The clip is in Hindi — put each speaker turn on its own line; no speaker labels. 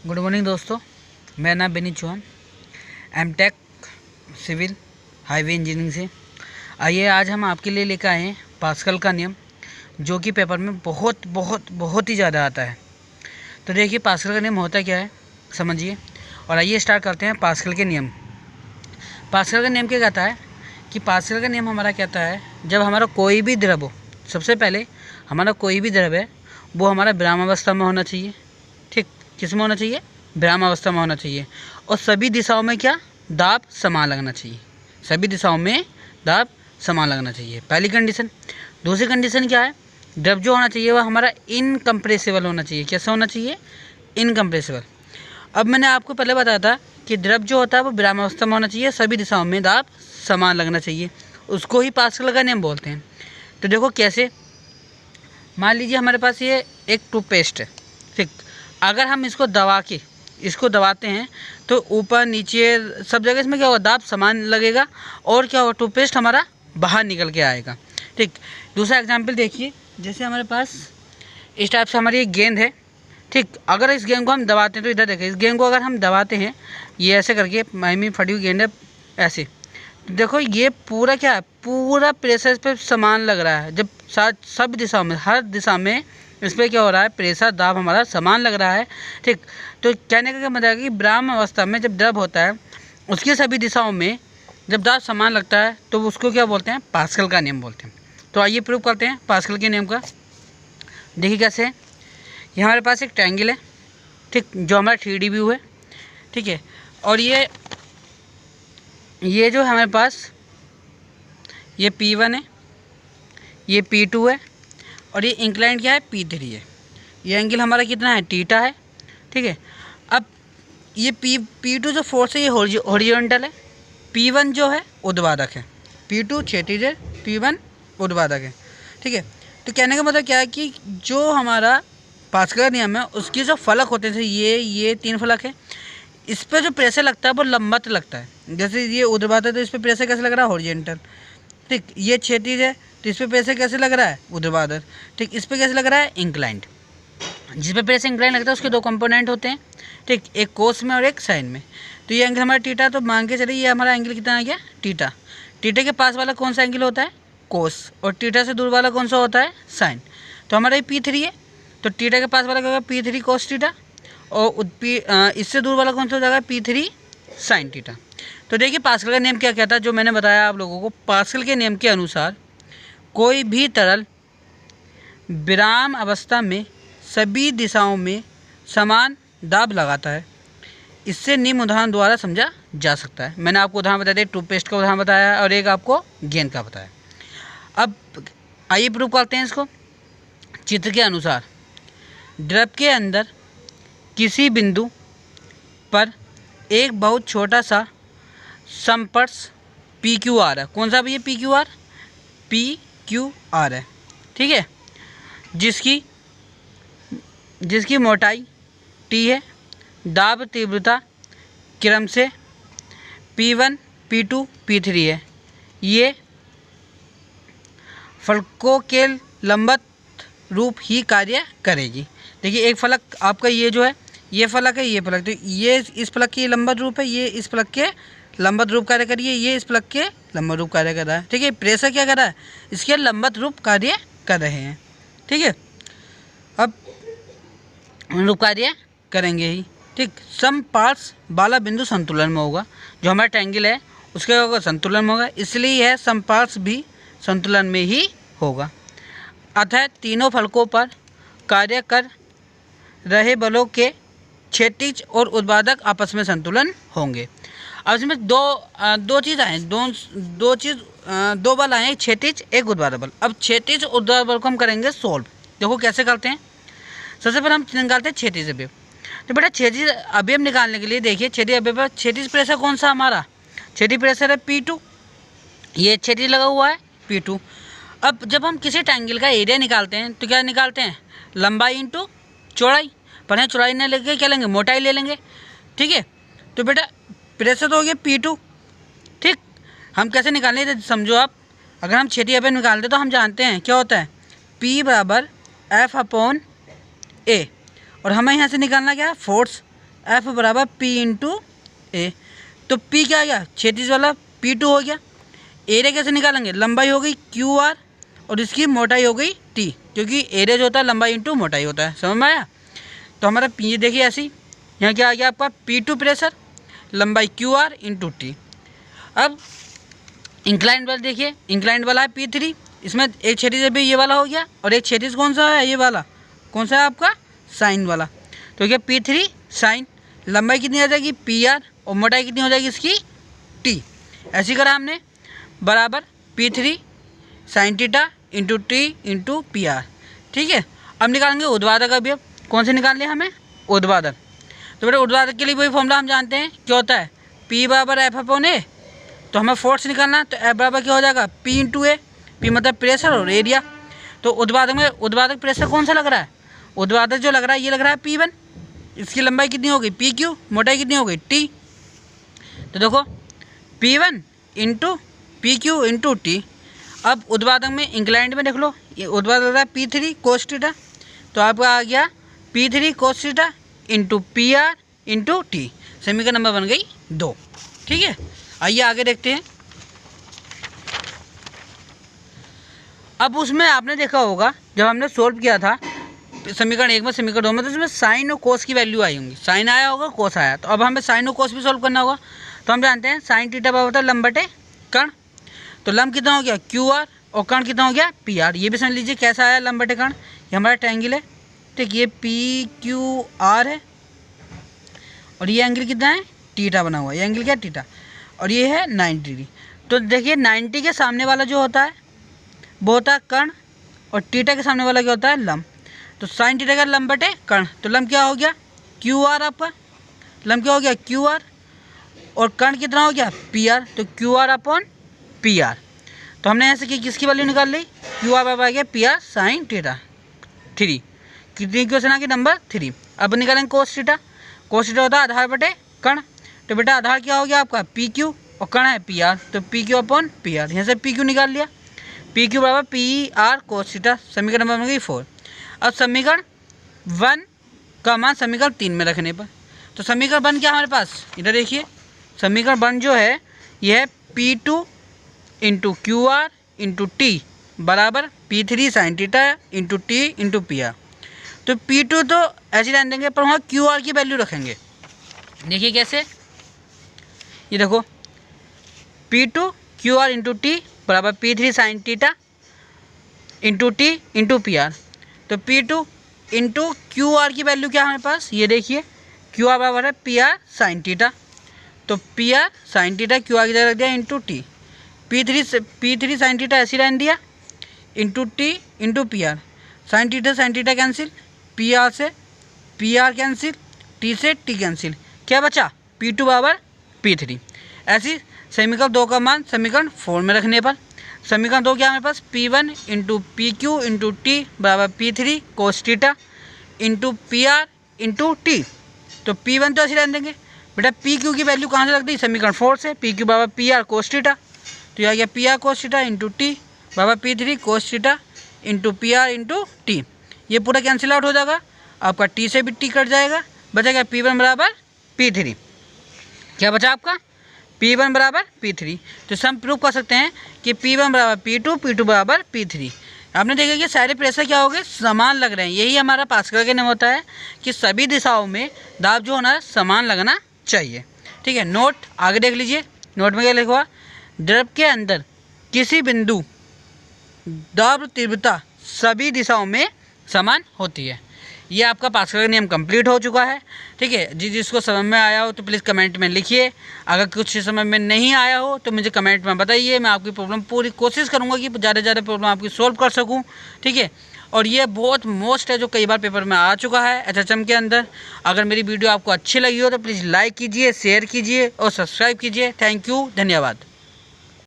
गुड मॉर्निंग दोस्तों, मेरा नाम Beni Chauhan, MTech civil highway engineering से। आइए आज हम आपके लिए लेकर आए हैं पास्कल का नियम, जो कि पेपर में बहुत ही ज़्यादा आता है। तो देखिए पास्कल का नियम होता क्या है, समझिए। और आइए स्टार्ट करते हैं पास्कल के नियम। पास्कल का नियम क्या कहता है कि पास्कल का नियम हमारा कहता है, जब हमारा कोई भी द्रव हो, सबसे पहले हमारा कोई भी द्रव है वो हमारा विराम अवस्था में होना चाहिए। ठीक, किस में होना चाहिए? विराम अवस्था में होना चाहिए। और सभी दिशाओं में क्या? दाब समान लगना चाहिए। सभी दिशाओं में दाब समान लगना चाहिए, पहली कंडीशन। दूसरी कंडीशन क्या है? द्रव जो होना चाहिए वह हमारा इनकम्प्रेसिबल होना चाहिए। कैसा होना चाहिए? इनकम्प्रेसिबल। अब मैंने आपको पहले बताया था कि द्रव जो होता है वो विराम अवस्था में होना चाहिए, सभी दिशाओं में दाब समान लगना चाहिए, उसको ही पास्कल का नियम बोलते हैं। तो देखो कैसे, मान लीजिए हमारे पास ये एक टूथपेस्ट है। ठीक, अगर हम इसको दबाते हैं तो ऊपर नीचे सब जगह इसमें क्या होगा? दाब समान लगेगा और क्या होगा? टूथपेस्ट हमारा बाहर निकल के आएगा। ठीक, दूसरा एग्जांपल देखिए, जैसे हमारे पास इस टाइप से हमारी एक गेंद है। ठीक, अगर इस गेंद को हम दबाते हैं तो इधर देखें, इस गेंद को अगर हम दबाते हैं ये ऐसे करके, माइमी फटी हुई गेंद है ऐसे, तो देखो ये पूरा क्या है? पूरा प्रेशर इस पर समान लग रहा है। जब सब दिशाओं में, हर दिशा में इस पर क्या हो रहा है? प्रेशर दाब हमारा समान लग रहा है। ठीक, तो कहने का क्या मतलब है कि विराम अवस्था में जब द्रव होता है उसकी सभी दिशाओं में जब दाब समान लगता है तो उसको क्या बोलते हैं? पास्कल का नियम बोलते हैं। तो आइए प्रूव करते हैं पास्कल के नियम का। देखिए कैसे है, ये हमारे पास एक ट्रायंगल है। ठीक, जो हमारा 3D व्यू है। ठीक है, और ये जो हमारे पास ये P1 है, ये P2 है और ये इंक्लाइन क्या है? P3 है। ये एंगल हमारा कितना है? थीटा है। ठीक है, अब ये P2 जो फोर्स है ये हॉरिजॉन्टल है, P1 जो है ऊर्ध्वाधर है। P2 क्षैतिज है, P1 ऊर्ध्वाधर है। ठीक है, तो कहने का मतलब क्या है कि जो हमारा पास्कल का नियम है उसके जो फलक होते हैं, ये 3 फलक है, इस पर जो प्रेशर लगता है वो लंबवत लगता है। जैसे ये ऊर्ध्वाधर तो इस पर प्रेशर कैसे लग रहा है? हॉरिजॉन्टल। ठीक, ये क्षैतिज है तो इस पर प्रेशर कैसे लग रहा है? ऊर्ध्वाधर। ठीक, इस पर कैसे लग रहा है? इंक्लाइंड। जिस पे प्रेशर इंक्लाइंड लगता है उसके 2 कंपोनेंट होते हैं। ठीक, एक कोस में और एक साइन में। तो ये एंगल हमारा थीटा, तो मान के चलिए ये हमारा एंगल कितना आ गया? थीटा। थीटा के पास वाला कौन सा एंगल होता है? कोस। और थीटा से दूर वाला कौन सा होता है? साइन। तो हमारा ये P3 है, तो थीटा के पास वाला क्या होगा? P3 cos theta. और इससे दूर वाला कौन सा हो जाएगा? P3 sine theta. तो देखिए पास्कल का नियम क्या कहता है, जो मैंने बताया आप लोगों को। पास्कल के नियम के अनुसार कोई भी तरल विराम अवस्था में सभी दिशाओं में समान दाब लगाता है। इससे निम्न उदाहरण द्वारा समझा जा सकता है। मैंने आपको उदाहरण बताया, टूथपेस्ट का उदाहरण बताया और एक आपको गेंद का बताया। अब आइए प्रूव करते हैं इसको। चित्र के अनुसार द्रव के अंदर किसी बिंदु पर एक बहुत छोटा सा संपर्श PQR है। कौन सा भी? ये PQR है। ठीक है, जिसकी मोटाई T है, दाब तीव्रता क्रम से P1 P2 P3 है। ये फलकों के लंबवत रूप ही कार्य करेगी। देखिए एक फलक आपका ये जो है, ये फलक है, ये फलक, तो ये इस फलक की लंबवत रूप है, ये इस फलक के लंबवत रूप कार्य करिए, ये इस फलक के लंबवत रूप कार्य कर रहा है। ठीक है, प्रेशर क्या कर रहा है? इसके लंबवत रूप कार्य कर रहे हैं। ठीक है, अब रूप कार्य करेंगे ही। ठीक, समपार्श्व वाला बिंदु संतुलन में होगा। जो हमारा ट्रायंगल है उसके होगा संतुलन में होगा, इसलिए यह समपार्श्व भी संतुलन में ही होगा। अतः तीनों फलकों पर कार्य कर रहे बलों के क्षैतिज और ऊर्ध्वाधर आपस में संतुलन होंगे। अब इसमें दो चीज़ आए, दो बल आए, क्षैतिज एक ऊर्ध्वाधर बल। अब क्षैतिज ऊर्ध्वाधर बल को हम करेंगे सॉल्व। देखो कैसे करते हैं। सबसे पहले हम निकालते हैं क्षैतिज अवयव। तो बेटा क्षैतिज अवयव निकालने के लिए देखिए, क्षैतिज अवयव पर क्षैतिज प्रेशर कौन सा हमारा? क्षैतिज प्रेशर है P2, ये क्षैतिज लगा हुआ है P2। अब जब हम किसी ट्रायंगल का एरिया निकालते हैं तो क्या निकालते हैं? लंबाई इंटू चौड़ाई। पर यहाँ चौड़ाई नहीं लेके क्या लेंगे? मोटाई ले लेंगे। ठीक है, तो बेटा प्रेशर तो हो गया P2। ठीक, हम कैसे निकालेंगे समझो आप। अगर हम क्षैतिज अवयव निकालते तो हम जानते हैं क्या होता है? P बराबर F/A। और हमें यहाँ से निकालना क्या है? फोर्स। F बराबर P इंटू ए। तो P क्या आ गया, क्षैतिज वाला P2 हो गया। एरिया कैसे निकालेंगे, लंबाई हो गई QR और इसकी मोटाई हो गई T, क्योंकि एरिया जो होता है लंबाई इंटू मोटाई होता है। समझ में आया। तो हमारा P देखिए ऐसी, यहाँ क्या आ गया आपका P2 प्रेशर, लंबाई QR इंटू T। अब इंक्लाइंड वाला देखिए, इंक्लाइंड वाला है P3, इसमें एक क्षैतिज भी ये वाला हो गया और एक क्षैतिज कौन सा है, ये वाला कौन सा है आपका, साइन वाला। तो क्या P3 साइन, लंबाई कितनी आ जाएगी PR और मोटाई कितनी हो जाएगी इसकी T। ऐसी करा हमने, बराबर P3 sine theta into T into PR। ठीक है। अब निकालेंगे ऊर्ध्वाधर का भी। अब कौन से निकाल लिया हमें, ऊर्ध्वाधर। तो बेटा ऊर्ध्वाधर के लिए वही फॉर्मूला हम जानते हैं, क्या होता है, P बराबर F अपॉन A। तो हमें फोर्स निकालना है, तो F बराबर क्या हो जाएगा, P इंटू A। P मतलब प्रेशर और एरिया। तो ऊर्ध्वाधर में ऊर्ध्वाधर प्रेशर कौन सा लग रहा है, ऊर्ध्वाधर जो लग रहा है ये लग रहा है P1। इसकी लंबाई कितनी हो गई PQ, मोटाई कितनी हो गई T। तो देखो P1 into PQ into T। अब ऊर्ध्वाधर में इंक्लाइंड में देख लो, ये ऊर्ध्वाधर लग रहा है P3 कोस थीटा, तो आपका आ गया P3 cos theta into PR into T। समीकरण नंबर बन गई 2। ठीक है। आइए आगे देखते हैं। अब उसमें आपने देखा होगा जब हमने सोल्व किया था समीकरण 1 में समीकरण 2 में, तो इसमें साइन और कोस की वैल्यू आई होंगी, साइन आया होगा कोस आया। तो अब हमें साइन और कोस भी सोल्व करना होगा। तो हम जानते हैं साइन थीटा बराबर होता है लंब बटे कर्ण। तो लंब कितना हो गया QR और कर्ण कितना हो गया PR। ये भी समझ लीजिए कैसा आया लंब बटे कर्ण, ये हमारा ट्रायंगल है। ठीक, ये PQR है और ये एंगल कितना है थीटा बना हुआ है, ये एंगल क्या थीटा, और ये है 90 डिग्री। तो देखिए 90 के सामने वाला जो होता है वो होता है कर्ण और थीटा के सामने वाला क्या होता है लंब। तो साइन थीटा का लंब बटे कर्ण, तो लंब क्या हो गया QR, आपका लंब क्या हो गया QR और कर्ण कितना हो गया PR। तो QR अपॉन PR। तो हमने ऐसे कि किसकी वैल्यू निकाल ली, QR बराबर आ गया PR साइन थीटा 3। कितनी क्वेश्चन आ गई नंबर 3। अब निकालेंगे कोस थीटा। कोस थीटा होता है आधार बटे कर्ण। तो बेटा आधार क्या हो गया आपका PQ और कर्ण है PR, तो PQ अपॉन PR। यहाँ से PQ निकाल लिया, PQ बराबर PR कोस थीटा। समीकरण नंबर बन गई 4। अब समीकरण 1 का मान समीकरण 3 में रखने पर, तो समीकरण 1 क्या हमारे पास, इधर देखिए समीकरण 1 जो है यह है P2 into QR into T बराबर P3 sine theta into T into PR। तो P2 तो ऐसे रहने देंगे, पर वहाँ QR की वैल्यू रखेंगे। देखिए कैसे, ये देखो P2 QR इंटू T बराबर P3 sine theta into T into PR। तो P2 इंटू QR की वैल्यू क्या है हमारे पास, ये देखिए QR बराबर है PR साइन थीटा। तो PR साइन थीटा QR की जगह रख दिया into T। P3 sine theta ऐसी रहने दिया into T into PR। Sine theta cancel, PR से PR कैंसिल, T से T कैंसिल, क्या बचा P2 बराबर P3। ऐसी समीकरण 2 का मान समीकरण 4 में रखने पर समीकरण 2 क्या है हमारे पास, P1 into PQ into T बराबर P3 cos theta into PR into T। तो P1 तो ऐसे रहने देंगे बेटा, PQ की वैल्यू कहाँ से रख दी, समीकरण 4 से। PQ बराबर PR कोस थीटा, तो यह आ गया PR cos theta into T बराबर P3 cos theta into PR into T। ये पूरा कैंसिल आउट हो जाएगा, आपका T से भी T कट जाएगा, बचेगा P1 बराबर P3। क्या बचा आपका P1 बराबर P3। तो हम प्रूव कर सकते हैं कि P1 बराबर P2, P2 बराबर P3। आपने देखा कि सारे प्रेशर क्या हो गए, समान लग रहे हैं। यही हमारा पास्कल का नियम होता है कि सभी दिशाओं में दाब जो होना है समान लगना चाहिए। ठीक है। नोट आगे देख लीजिए, नोट में क्या लिखा हुआ, द्रव के अंदर किसी बिंदु दाब तीव्रता सभी दिशाओं में समान होती है। ये आपका पास्कल का नियम कंप्लीट हो चुका है। ठीक है। जिसको समझ में आया हो तो प्लीज़ कमेंट में लिखिए, अगर कुछ समझ में नहीं आया हो तो मुझे कमेंट में बताइए। मैं आपकी प्रॉब्लम पूरी कोशिश करूंगा कि ज़्यादा से ज़्यादा प्रॉब्लम आपकी सोल्व कर सकूं। ठीक है। और ये बहुत मोस्ट है जो कई बार पेपर में आ चुका है HHM के अंदर। अगर मेरी वीडियो आपको अच्छी लगी हो तो प्लीज़ लाइक कीजिए, शेयर कीजिए और सब्सक्राइब कीजिए। थैंक यू, धन्यवाद।